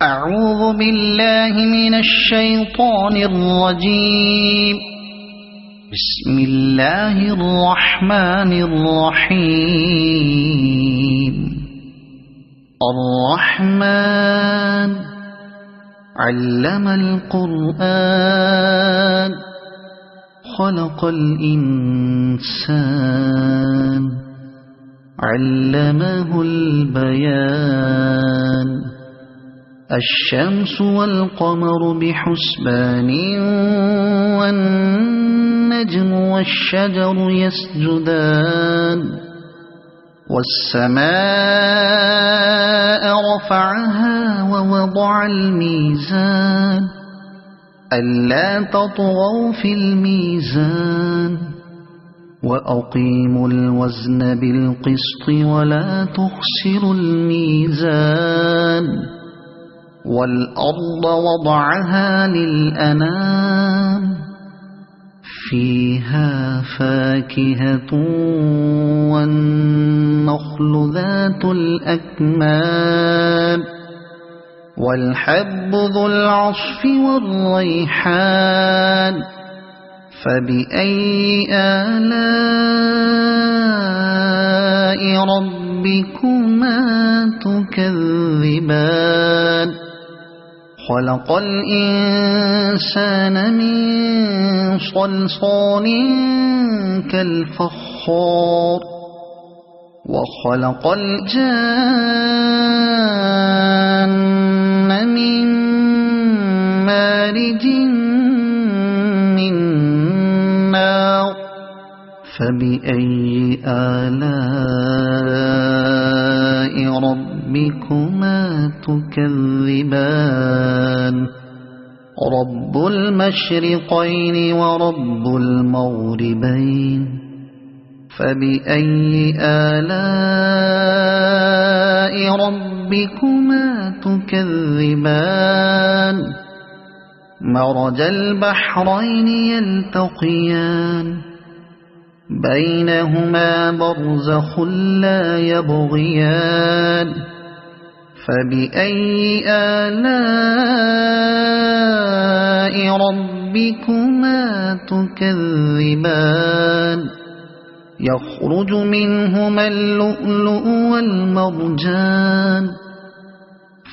أعوذ بالله من الشيطان الرجيم. بسم الله الرحمن الرحيم. الرحمن علم القرآن خلق الإنسان علمه البيان. الشمس والقمر بحسبان والنجم والشجر يسجدان. والسماء رفعها ووضع الميزان ألا تطغوا في الميزان وأقيموا الوزن بالقسط ولا تخسروا الميزان. والأرض وضعها للأنام فيها فاكهة والنخل ذات الأكمام والحب ذو العصف والريحان. فبأي آلاء ربكما تكذبان. خلق الإنسان من صلصال كالفخار وخلق الجان من مارج من نار. فبأي آلاء ربكما تكذبان. رب المشرقين ورب المغربين. فبأي آلاء ربكما تكذبان. مرج البحرين يلتقيان بينهما برزخ لا يبغيان. فبأي آلاء ربكما تكذبان. يخرج منهما اللؤلؤ والمرجان.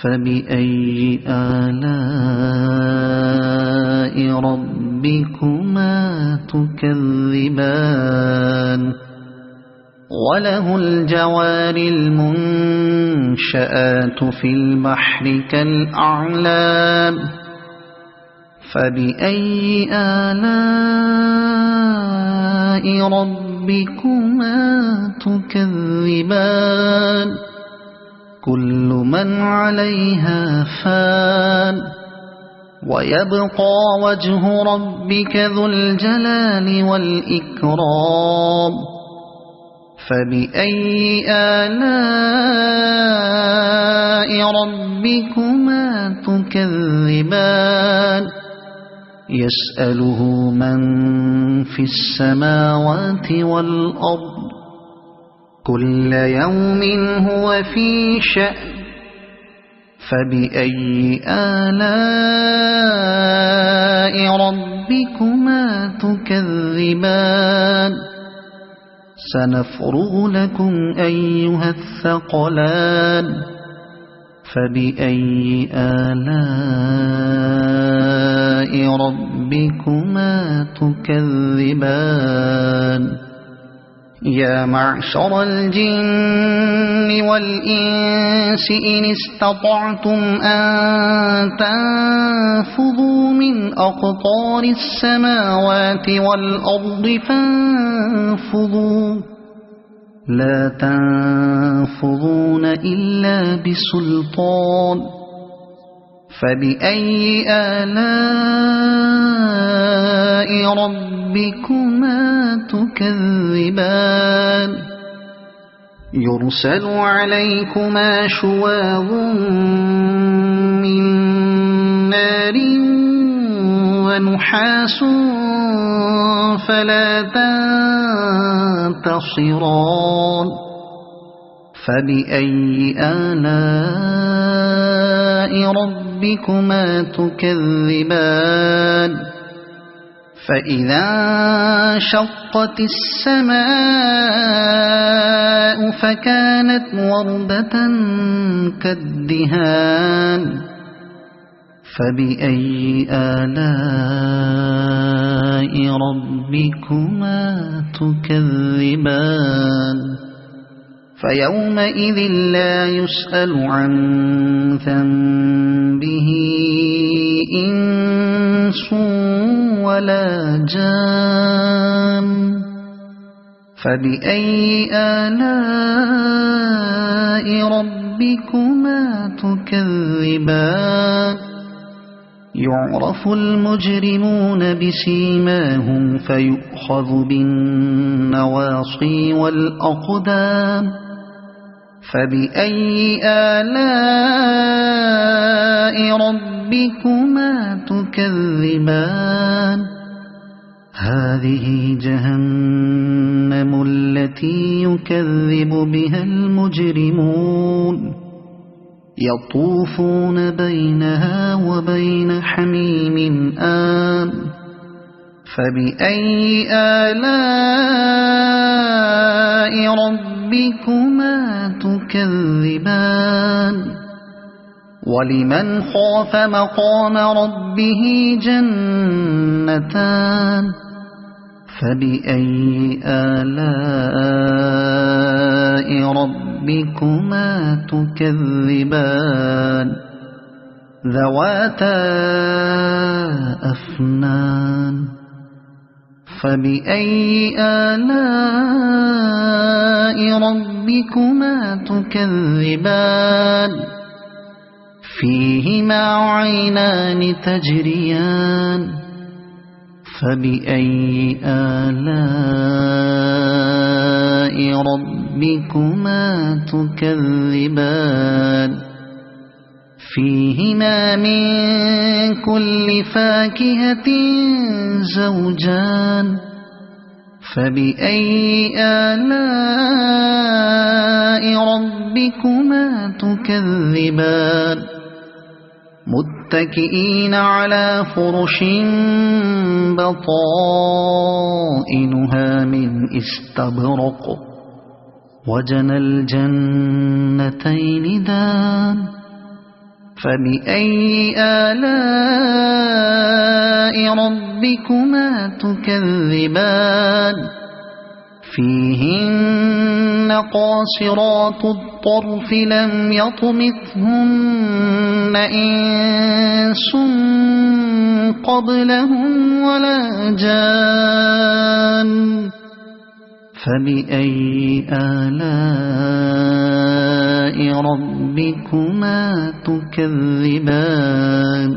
فبأي آلاء ربكما تكذبان. وله الجوار المنشآت في البحر كالأعلام. فبأي آلاء ربكما تكذبان. كل من عليها فان ويبقى وجه ربك ذو الجلال والإكرام. فبأي آلاء ربكما تكذبان. يسأله من في السماوات والأرض كل يوم هو في شأن. فبأي آلاء ربكما تكذبان. سنفرغ لكم أيها الثقلان. فبأي آلاء ربكما تكذبان. يا معشر الجن والإنس إن استطعتم أن تنفذوا من أقطار السماوات والأرض فانفذوا لا تنفذون إلا بسلطان. فبأي آلاء ربكما تكذبان. يرسل عليكما شواظ من نار ونحاس فلا تنتصران. فبأي آلاء ربكما تكذبان فإذا انشقت السماء فكانت وردة كالدهان فبأي آلاء ربكما تكذبان فيومئذ لا يسأل عن ذنبه إنس ولا جان فبأي آلاء ربكما تكذبان يعرف المجرمون بسيماهم فيؤخذ بالنواصي والأقدام فبأي آلاء ربكما تكذبان هذه جهنم التي يكذب بها المجرمون يطوفون بينها وبين حميم آن فبأي آلاء ربكما تكذبان ولمن خاف مقام ربه جنتان فبأي آلاء ربكما تكذبان ذواتا أفنان فبأي آلاء ربكما تكذبان فيهما عينان تجريان فبأي آلاء ربكما تكذبان فيهما من كل فاكهة زوجان فبأي آلاء ربكما تكذبان متكئين على فرش بطائنها من استبرق وجنى الجنتين دان فبأي آلاء ربكما تكذبان فيهن قاصرات الطرف لم يطمثهن إنس قبلهم ولا جان فبأي آلاء ربكما تكذبان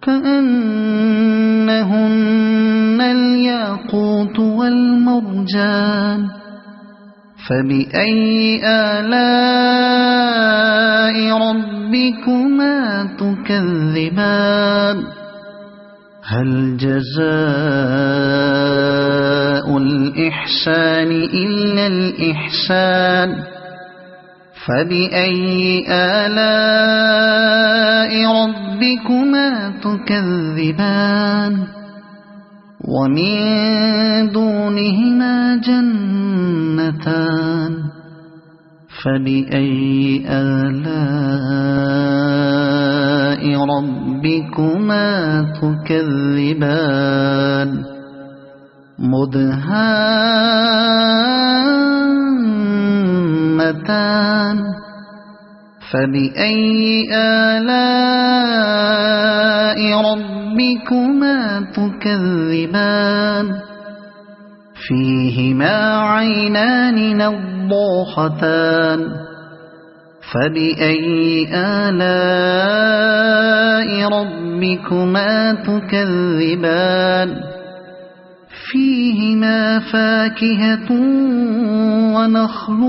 كأنهن الياقوت والمرجان فبأي آلاء ربكما تكذبان هل جزاء الإحسان إلا الإحسان فبأي آلاء ربكما تكذبان ومن دونهما جنتان فبأي آلاء ربكما تكذبان مدهامتان فبأي آلاء ربكما تكذبان فيهما عينان نضاختان فبأي آلاء ربكما تكذبان فيهما فاكهة ونخل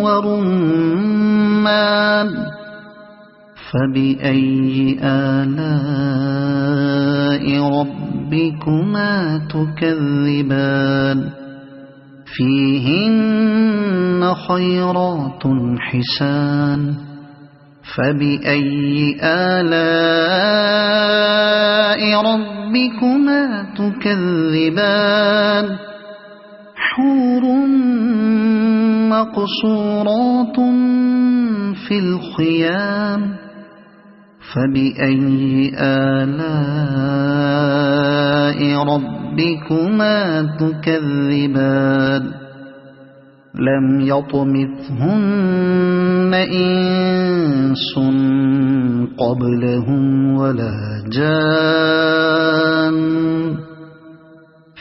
ورمان فبأي آلاء ربكما تكذبان فيهن خيرات حسان فبأي آلاء ربكما تكذبان حور مقصورات في الخيام فبأي آلاء ربكما تكذبان لم يطمثهن إنس قبلهم ولا جان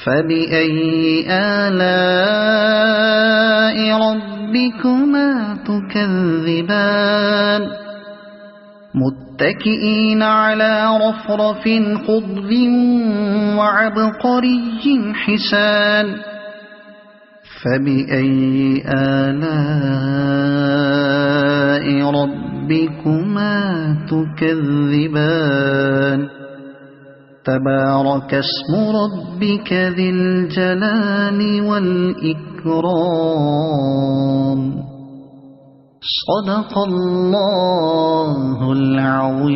فبأي آلاء ربكما تكذبان متكئين على رفرف خضر وعبقري حسان فبأي آلاء ربكما تكذبان تبارك اسم ربك ذي الجلال والإكرام صدق الله العظيم.